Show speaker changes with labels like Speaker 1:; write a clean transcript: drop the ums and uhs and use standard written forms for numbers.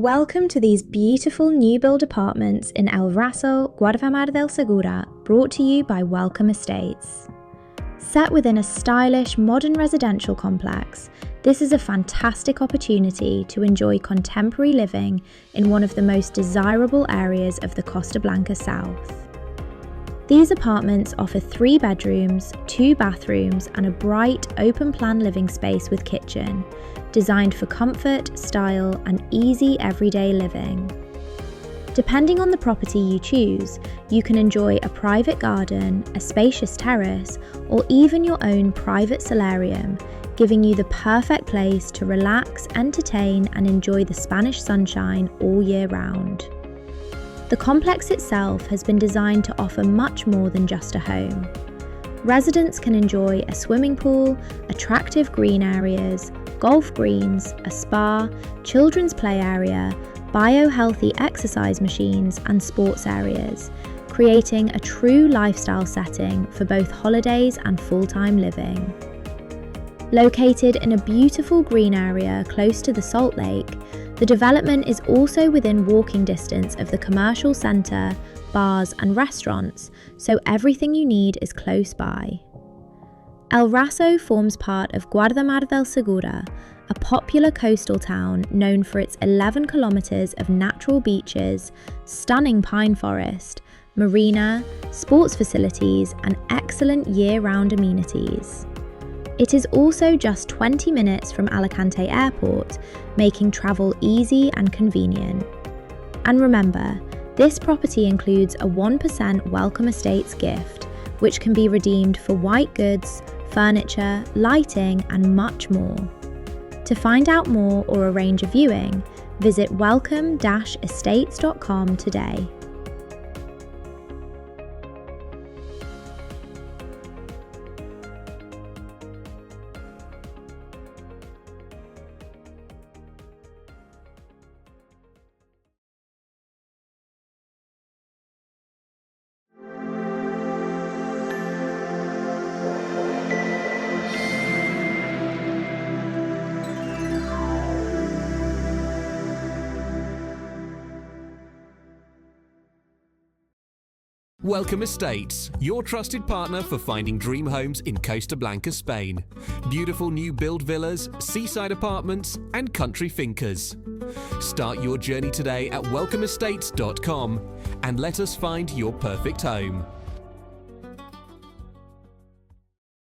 Speaker 1: Welcome to these beautiful new build apartments in El Raso, Guardamar del Segura, brought to you by Welcome Estates. Set within a stylish, modern residential complex, this is a fantastic opportunity to enjoy contemporary living in one of the most desirable areas of the Costa Blanca South. These apartments offer 3 bedrooms, 2 bathrooms, and a bright, open-plan living space with kitchen, designed for comfort, style, and easy everyday living. Depending on the property you choose, you can enjoy a private garden, a spacious terrace, or even your own private solarium, giving you the perfect place to relax, entertain, and enjoy the Spanish sunshine all year round. The complex itself has been designed to offer much more than just a home. Residents can enjoy a swimming pool, attractive green areas, golf greens, a spa, children's play area, bio-healthy exercise machines and sports areas, creating a true lifestyle setting for both holidays and full-time living. Located in a beautiful green area close to the Salt Lake, the development is also within walking distance of the commercial centre, bars and restaurants, so everything you need is close by. El Raso forms part of Guardamar del Segura, a popular coastal town known for its 11 kilometres of natural beaches, stunning pine forest, marina, sports facilities and excellent year-round amenities. It is also just 20 minutes from Alicante Airport, making travel easy and convenient. And remember, this property includes a 1% Welcome Estates gift, which can be redeemed for white goods, furniture, lighting, and much more. To find out more or arrange a viewing, visit welcome-estates.com today.
Speaker 2: Welcome Estates, your trusted partner for finding dream homes in Costa Blanca, Spain. Beautiful new build villas, seaside apartments, and country fincas. Start your journey today at welcomeestates.com and let us find your perfect home.